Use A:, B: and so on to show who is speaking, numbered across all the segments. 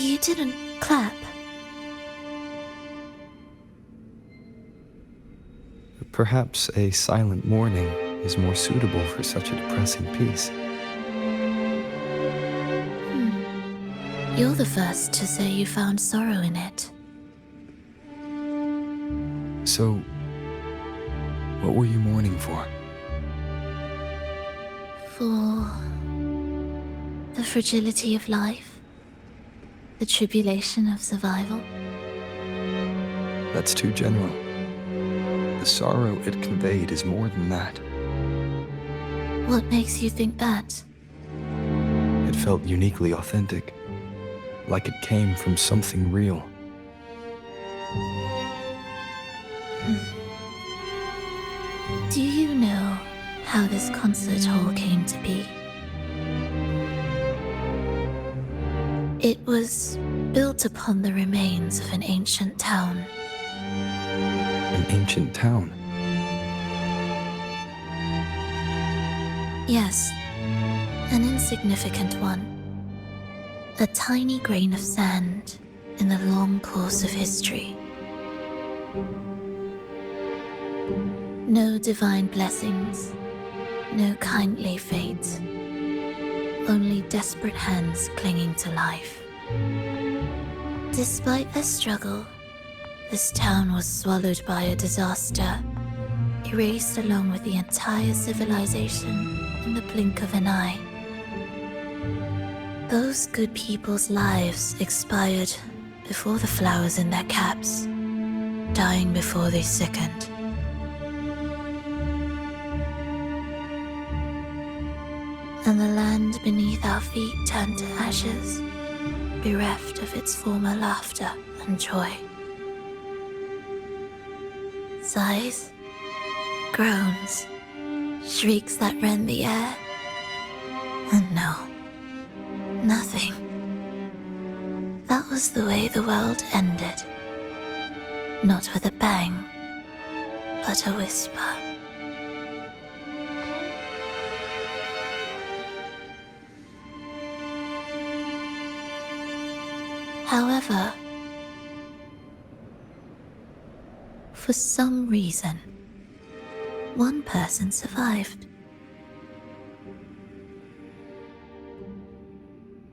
A: You didn't clap.
B: Perhaps a silent mourning is more suitable for such a depressing piece.
A: You're the first to say you found sorrow in it.
B: So, what were you mourning for?
A: For the fragility of life, the tribulation of survival.
B: That's too general. The sorrow it conveyed is more than that.
A: What makes you think that?
B: It felt uniquely authentic, like it came from something real.
A: Do you know how this concert hall came to be? It was built upon the remains of an ancient town.
B: An ancient town?
A: Yes, an insignificant one. A tiny grain of sand in the long course of history. No divine blessings, no kindly fate. Only desperate hands clinging to life. Despite their struggle, this town was swallowed by a disaster, erased along with the entire civilization in the blink of an eye. Those good people's lives expired before the flowers in their caps, dying before they sickened. And the land beneath our feet turned to ashes, bereft of its former laughter and joy. Sighs, groans, shrieks that rend the air. And no, nothing. That was the way the world ended. Not with a bang, but a whisper. However, for some reason, one person survived.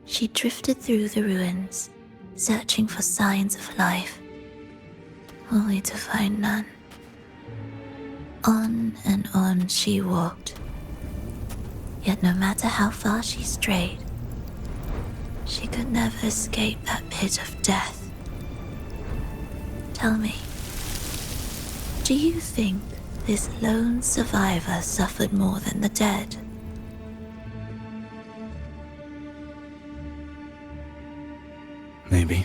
A: She drifted through the ruins, searching for signs of life, only to find none. On and on she walked, yet no matter how far she strayed, she could never escape that pit of death. Tell me, do you think this lone survivor suffered more than the dead?
B: Maybe.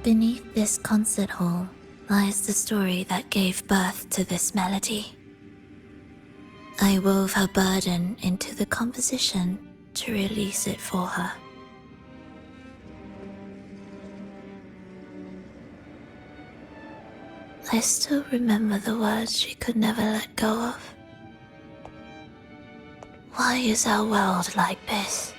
A: Beneath this concert hall lies the story that gave birth to this melody. I wove her burden into the composition to release it for her. I still remember the words she could never let go of. Why is our world like this?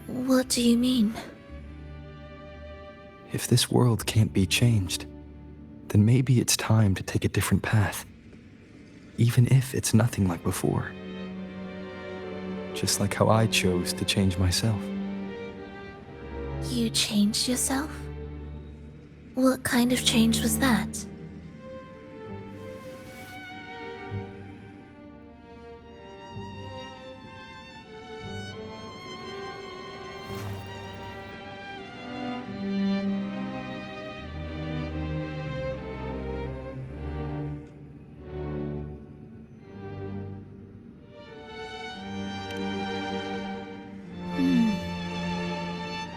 A: What do you mean?
B: If this world can't be changed, then maybe it's time to take a different path. Even if it's nothing like before. Just like how I chose to change myself.
A: You changed yourself? What kind of change was that?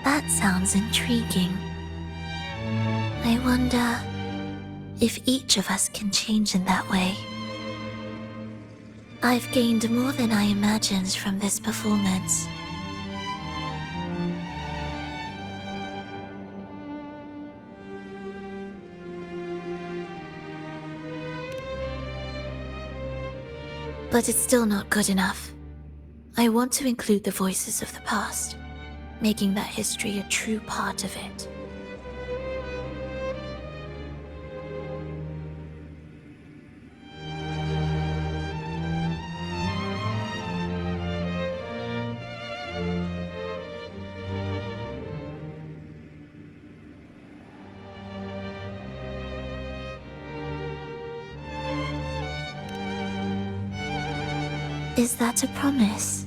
A: That sounds intriguing. I wonder if each of us can change in that way. I've gained more than I imagined from this performance. But it's still not good enough. I want to include the voices of the past, making that history a true part of it. Is that a promise?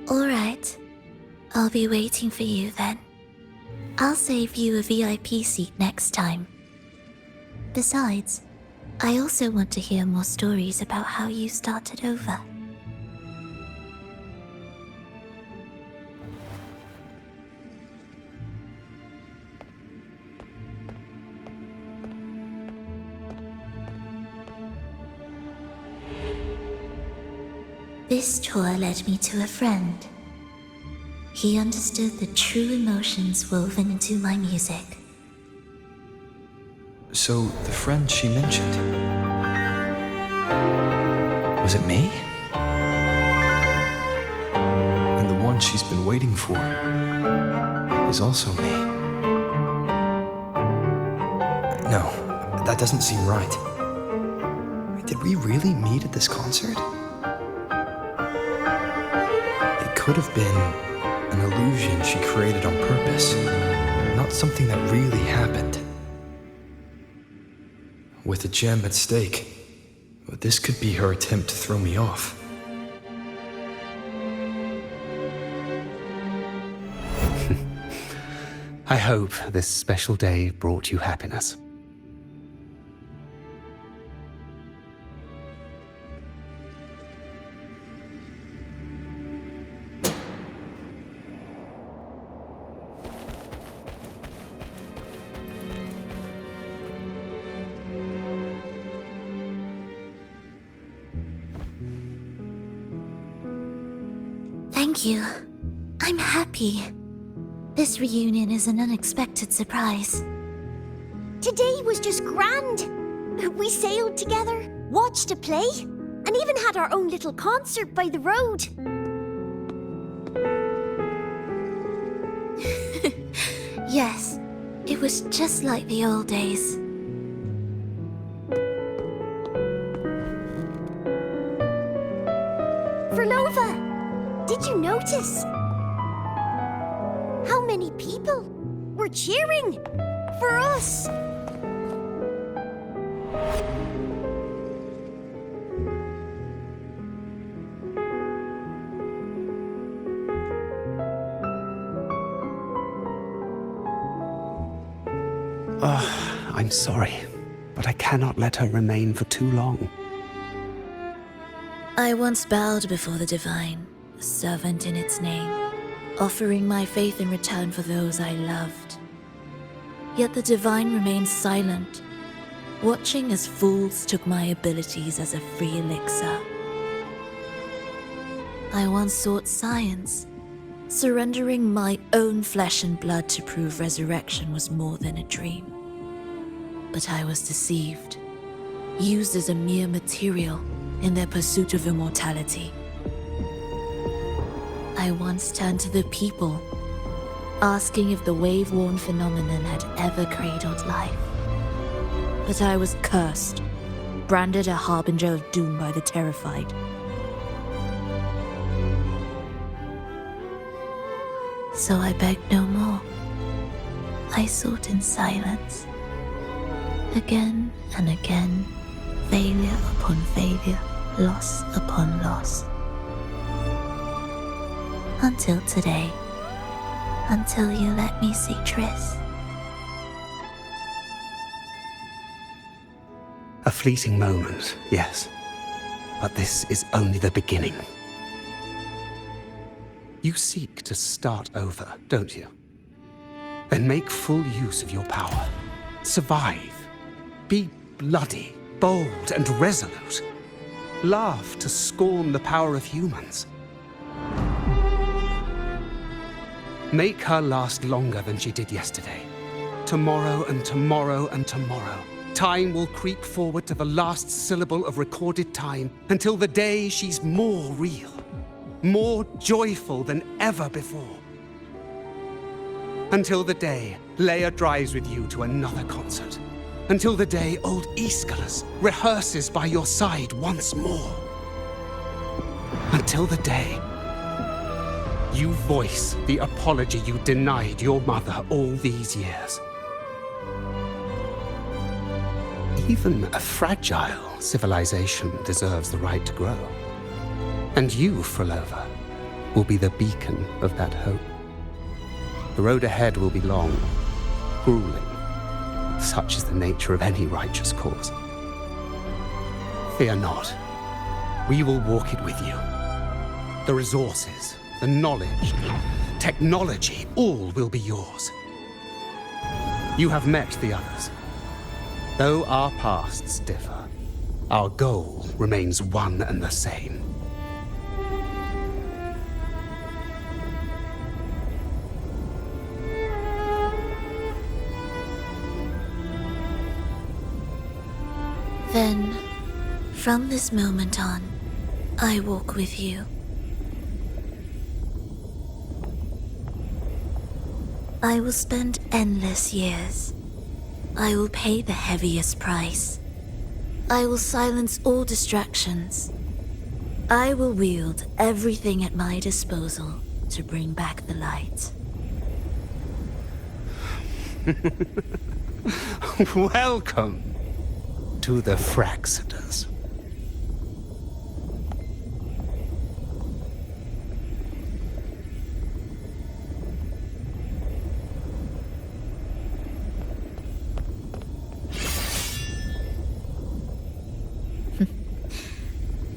A: All right. I'll be waiting for you then. I'll save you a VIP seat next time. Besides, I also want to hear more stories about how you started over. This tour led me to a friend. He understood the true emotions woven into my music.
B: So, the friend she mentioned... was it me? And the one she's been waiting for is also me. No, that doesn't seem right. Did we really meet at this concert? It could have been an illusion she created on purpose, not something that really happened. With a gem at stake, this could be her attempt to throw me off.
C: I hope this special day brought you happiness.
A: Thank you. I'm happy. This reunion is an unexpected surprise.
D: Today was just grand. We sailed together, watched a play, and even had our own little concert by the road.
A: Yes, it was just like the old days.
D: Verlova, did you notice? How many people were cheering for us?
C: I'm sorry, but I cannot let her remain for too long.
A: I once bowed before the divine, a servant in its name, offering my faith in return for those I loved. Yet the divine remained silent, watching as fools took my abilities as a free elixir. I once sought science, surrendering my own flesh and blood to prove resurrection was more than a dream. But I was deceived, used as a mere material in their pursuit of immortality. I once turned to the people, asking if the wave-worn phenomenon had ever cradled life. But I was cursed, branded a harbinger of doom by the terrified. So I begged no more. I sought in silence. Again and again, failure upon failure, loss upon loss. Until today, until you let me see Triss.
C: A fleeting moment, yes. But this is only the beginning. You seek to start over, don't you? Then make full use of your power. Survive. Be bloody, bold, and resolute. Laugh to scorn the power of humans. Make her last longer than she did yesterday. Tomorrow and tomorrow and tomorrow. Time will creep forward to the last syllable of recorded time until the day she's more real, more joyful than ever before. Until the day Leia drives with you to another concert. Until the day old Aeschylus rehearses by your side once more. Until the day you voice the apology you denied your mother all these years. Even a fragile civilization deserves the right to grow. And you, Frolova, will be the beacon of that hope. The road ahead will be long, grueling. Such is the nature of any righteous cause. Fear not. We will walk it with you. The resources, the knowledge, technology, all will be yours. You have met the others. Though our pasts differ, our goal remains one and the same.
A: Then, from this moment on, I walk with you. I will spend endless years. I will pay the heaviest price. I will silence all distractions. I will wield everything at my disposal to bring back the light.
C: Welcome to the Fraxiters.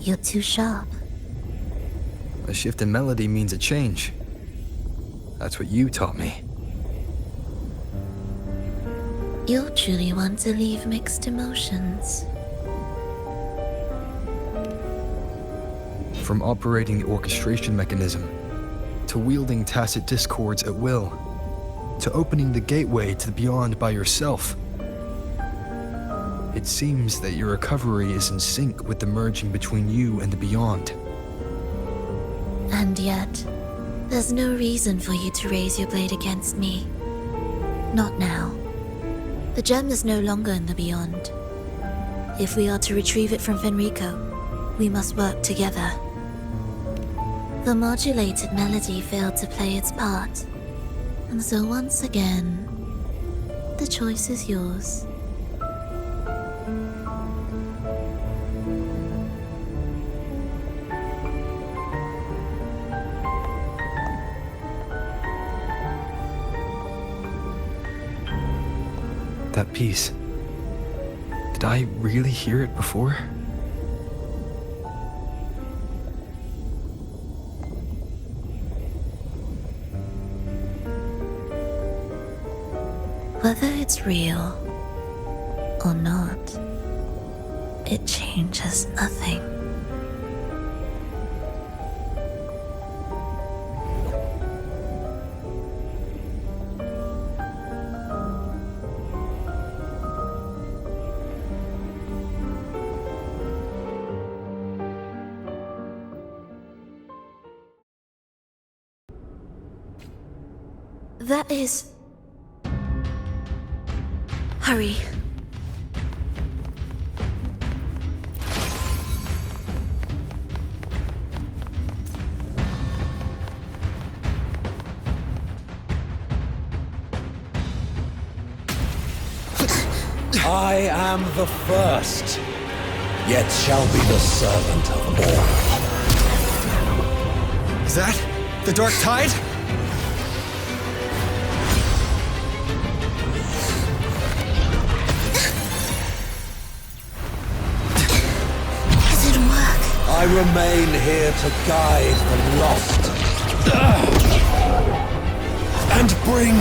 A: You're too sharp.
B: A shift in melody means a change. That's what you taught me.
A: You'll truly want to leave mixed emotions.
B: From operating the orchestration mechanism, to wielding tacit discords at will, to opening the gateway to the beyond by yourself. It seems that your recovery is in sync with the merging between you and the beyond.
A: And yet, there's no reason for you to raise your blade against me. Not now. The gem is no longer in the beyond. If we are to retrieve it from Fenrico, we must work together. The modulated melody failed to play its part, and so once again, the choice is yours.
B: That piece. Did I really hear it before?
A: Whether it's real or not, it changes nothing. That is... Hurry.
E: I am the first, yet shall be the servant of all.
B: Is that the Dark Tide?
E: remain here to guide the lost and bring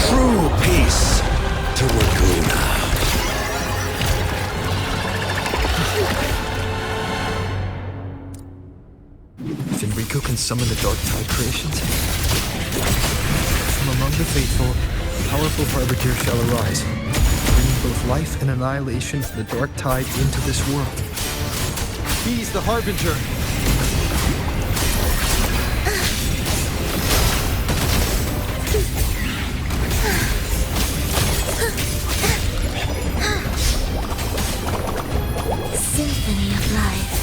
E: true peace to Laguna.
B: Fenrico can summon the Dark Tide creations. From among the faithful, a powerful harbinger shall arise, bringing both life and annihilation from the Dark Tide into this world. He's the harbinger.
A: Symphony of life.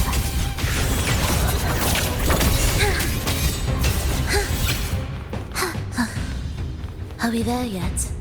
A: Are we there yet?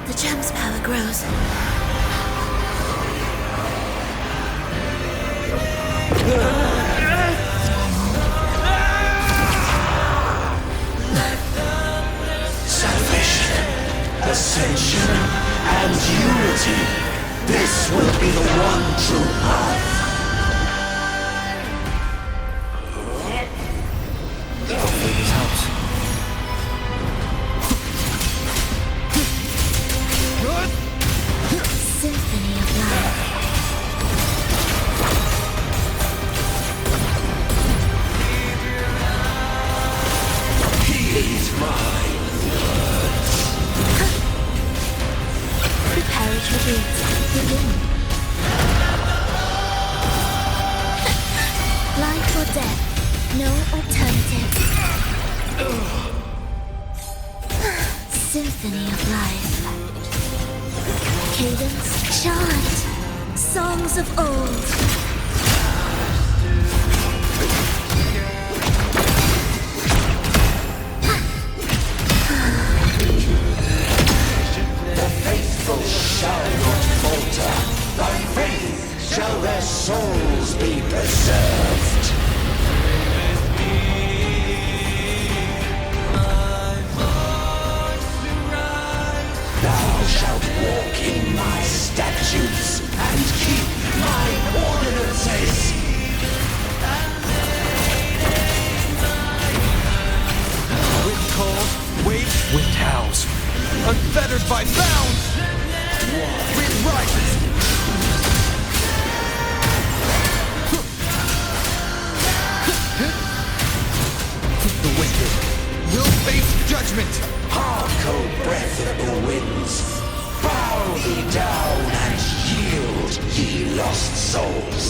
A: The gem's power grows.
E: Salvation, ascension, and unity. This will be the one true path.
B: Hopefully this helps.
A: Symphony of life.
E: Heed my words.
A: Prepare to begin. Life or death, no alternative. Symphony of life. Cadence, chant, songs of old.
E: The faithful shall not falter. By faith shall their souls be preserved. Thou shalt walk in my statutes and keep my ordinances.
B: Wind calls, waves wind howls. Unfettered by bounds, wind rises. The wicked will face judgment.
E: Hark, O breath of the winds, bow thee down and yield, ye lost souls.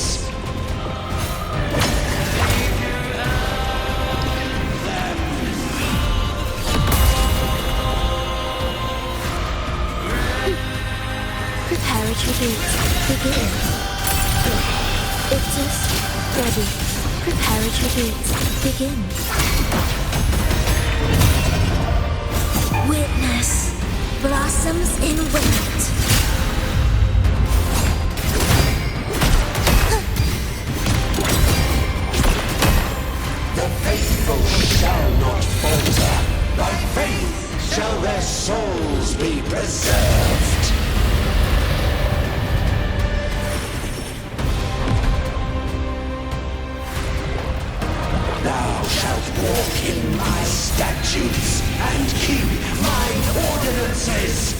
A: Prepare to begin. Ictus, ready. Prepare to begin. Witness blossoms in wind.
E: The faithful shall not falter. By faith shall their souls be preserved. Thou shalt walk in my statutes and keep my ordinances.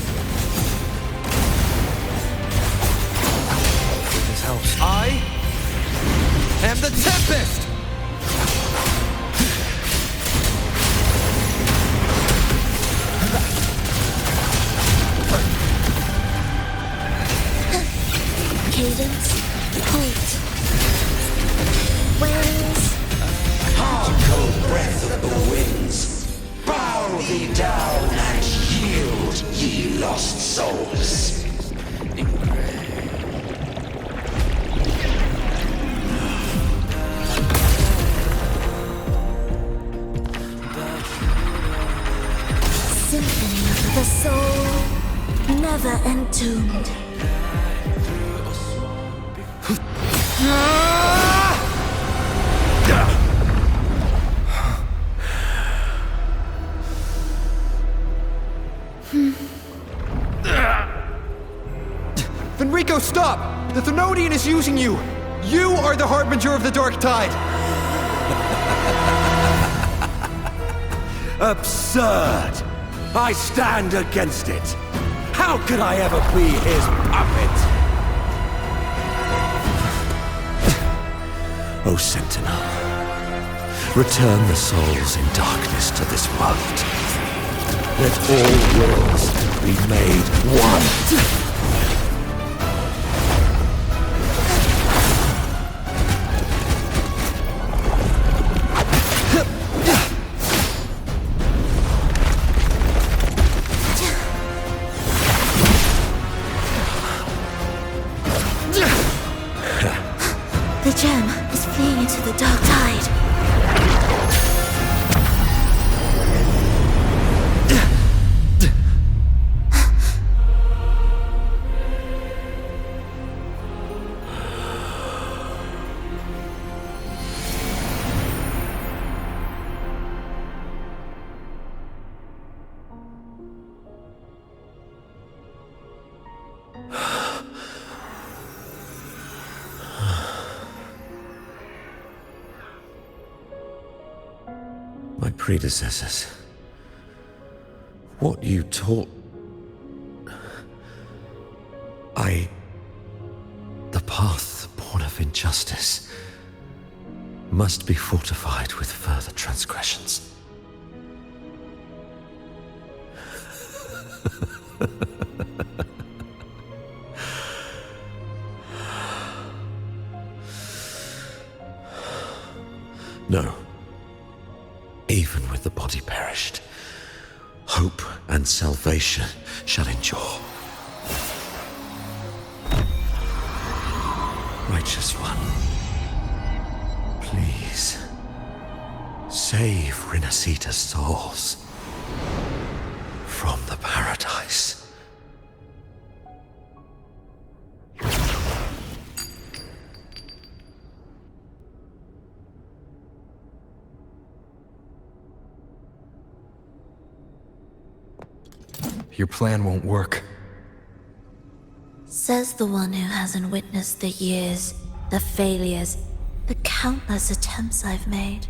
B: This helps. I am the Tempest!
A: Cadence, halt. Wings.
E: Hark, O breath of the winds, bow thee down and yield, ye lost souls.
A: symphony of the soul, never entombed.
B: Fenrico, stop! The Thenodian is using you! You are the harbinger of the Dark Tide!
E: Absurd! I stand against it! How could I ever be his puppet? O Sentinel, return the souls in darkness to this world. Let all worlds be made one.
A: The gem is fleeing into the dark tide.
E: My predecessors. What you taught... The path born of injustice must be fortified with further transgressions. No. Even with the body perished, hope and salvation shall endure. Righteous One, please, save Rinasita's souls from the paradise.
B: Your plan won't work.
A: Says the one who hasn't witnessed the years, the failures, the countless attempts I've made.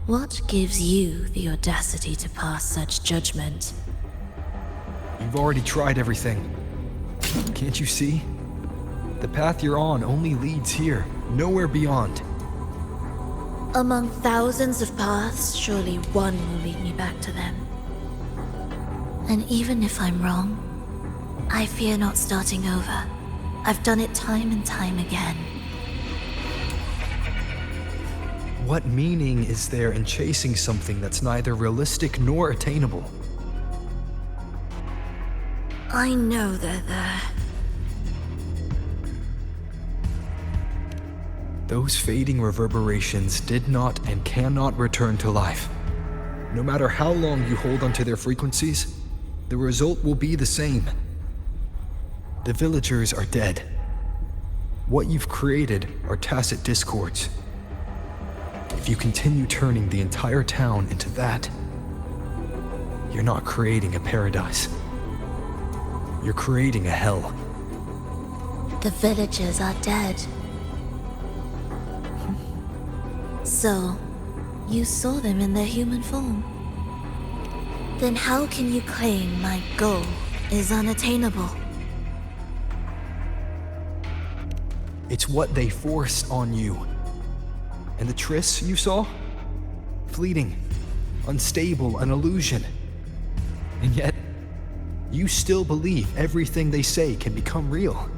A: What gives you the audacity to pass such judgment?
B: You've already tried everything. Can't you see? The path you're on only leads here, nowhere beyond.
A: Among thousands of paths, surely one will lead me back to them. And even if I'm wrong, I fear not starting over. I've done it time and time again.
B: What meaning is there in chasing something that's neither realistic nor attainable?
A: I know they're there.
B: Those fading reverberations did not and cannot return to life. No matter how long you hold onto their frequencies, the result will be the same. The villagers are dead. What you've created are tacit discords. If you continue turning the entire town into that, you're not creating a paradise. You're creating a hell.
A: The villagers are dead. So, you saw them in their human form. Then how can you claim my goal is unattainable?
B: It's what they forced on you. And the trysts you saw? Fleeting, unstable, an illusion. And yet, you still believe everything they say can become real.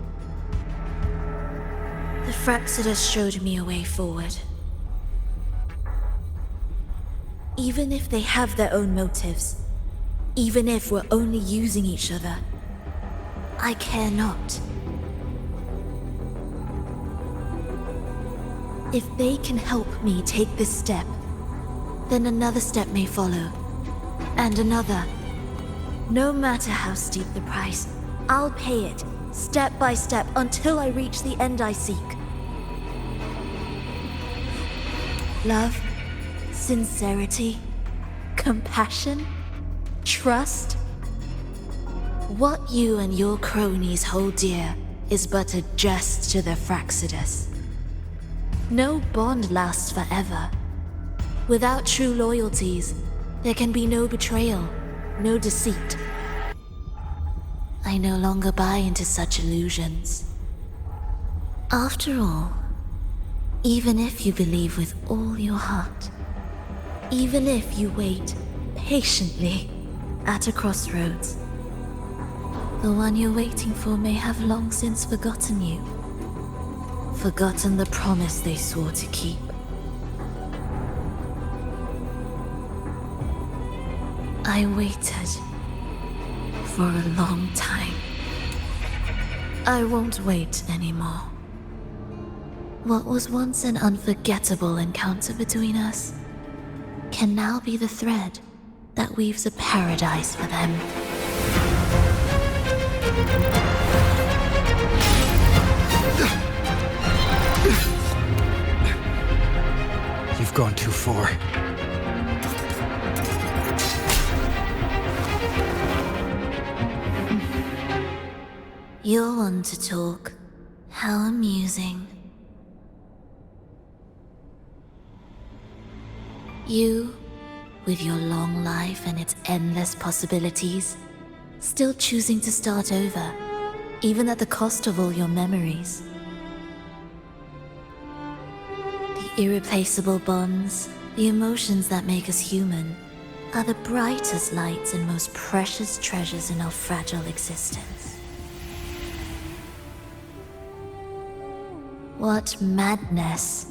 A: The Fraxidus showed me a way forward. Even if they have their own motives, even if we're only using each other, I care not. If they can help me take this step, then another step may follow. and another. No matter how steep the price, I'll pay it, step by step, until I reach the end I seek. Love, sincerity, compassion, trust. What you and your cronies hold dear is but a jest to the Fraxidus. No bond lasts forever. Without true loyalties, there can be no betrayal, no deceit. I no longer buy into such illusions. After all, even if you believe with all your heart, even if you wait patiently at a crossroads, the one you're waiting for may have long since forgotten you, forgotten the promise they swore to keep. I waited for a long time. I won't wait anymore. What was once an unforgettable encounter between us can now be the thread that weaves a paradise for them.
B: You've gone too far.
A: You're one to talk. How amusing. You, with your long life and its endless possibilities, still choosing to start over, even at the cost of all your memories. The irreplaceable bonds, the emotions that make us human, are the brightest lights and most precious treasures in our fragile existence. What madness,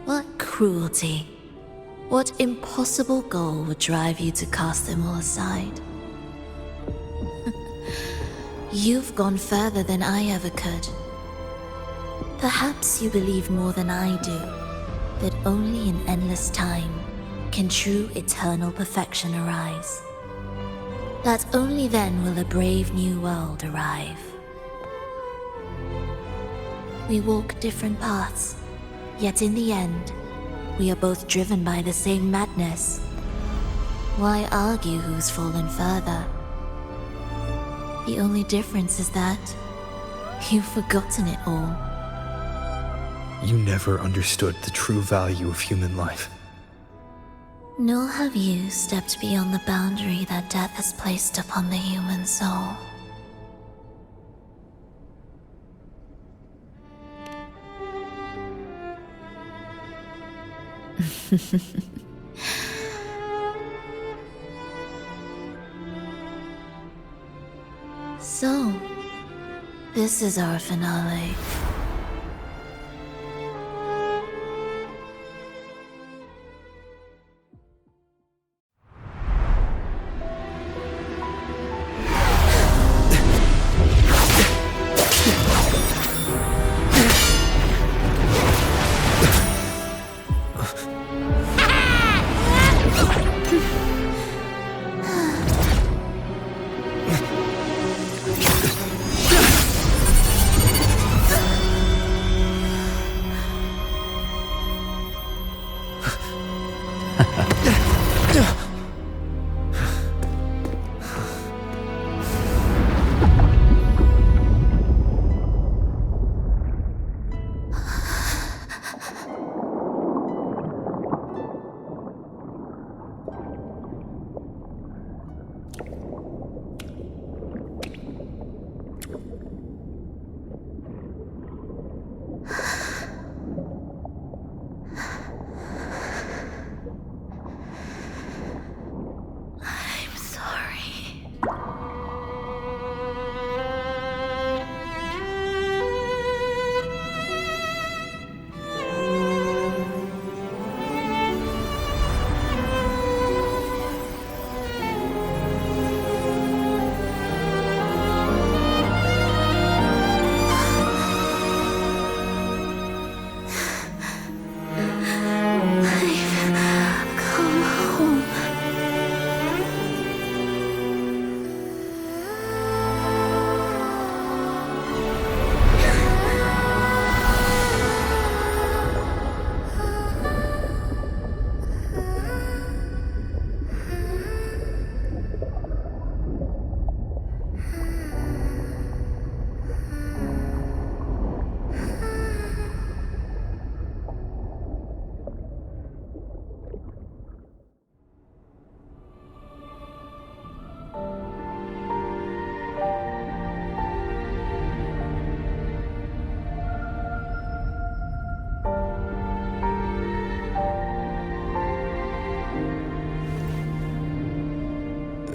A: what cruelty, what impossible goal would drive you to cast them all aside? You've gone further than I ever could. Perhaps you believe more than I do, that only in endless time can true eternal perfection arise. That only then will a brave new world arrive. We walk different paths, yet in the end, we are both driven by the same madness. Why argue who's fallen further? The only difference is that you've forgotten it all.
B: You never understood the true value of human life.
A: Nor have you stepped beyond the boundary that death has placed upon the human soul. So, this is our finale.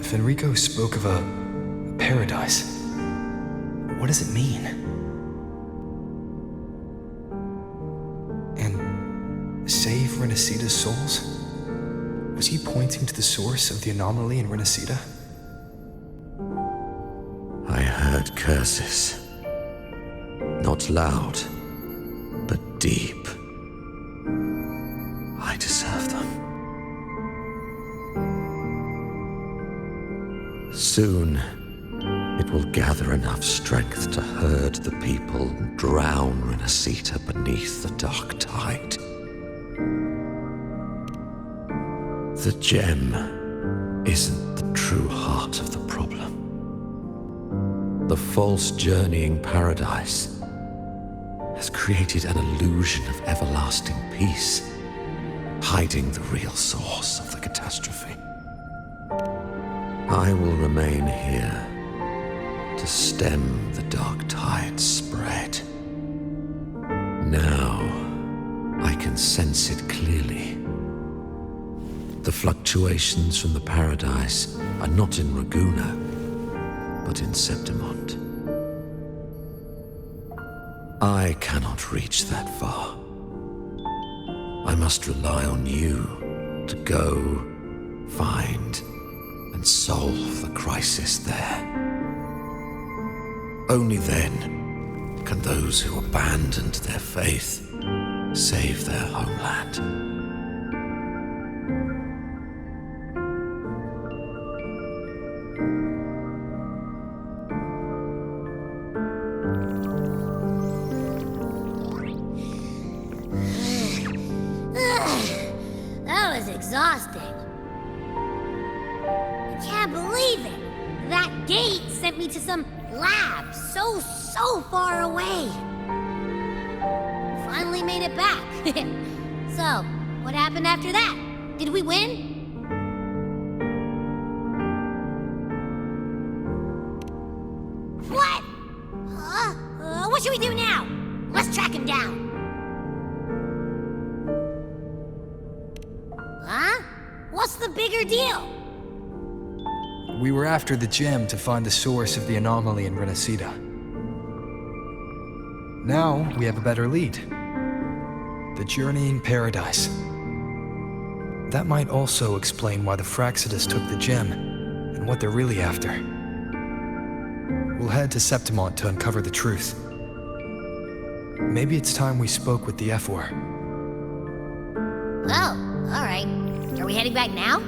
B: Fenrico spoke of a paradise. What does it mean? And save Renacita's souls? Was he pointing to the source of the anomaly in Renacita?
E: I heard curses. Not loud, but deep. I deserve them. Soon, it will gather enough strength to herd the people and drown Renacita beneath the dark tide. The gem isn't the true heart of the problem. The false journeying paradise has created an illusion of everlasting peace, hiding the real source of the catastrophe. I will remain here to stem the dark tide's spread. Now, I can sense it clearly. The fluctuations from the paradise are not in Raguna, but in Septimont. I cannot reach that far. I must rely on you to go, find, and solve the crisis there. Only then can those who abandoned their faith save their homeland.
D: That was exhausting. I can't believe it. That gate sent me to some lab so far away. Finally made it back. So, what happened after that? Did we win? What? What should we do now? Let's track him down. Huh? What's the bigger deal?
B: We were after the gem to find the source of the anomaly in Renacita. Now we have a better lead. The journeying paradise. That might also explain why the Fraxidus took the gem and what they're really after. We'll head to Septimont to uncover the truth. Maybe it's time we spoke with the F-War.
D: Oh, all right. Are we heading back now?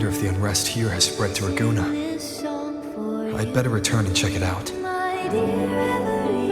B: wonder if the unrest here has spread to Raguna. I'd better return and check it out.
A: My dear Everett.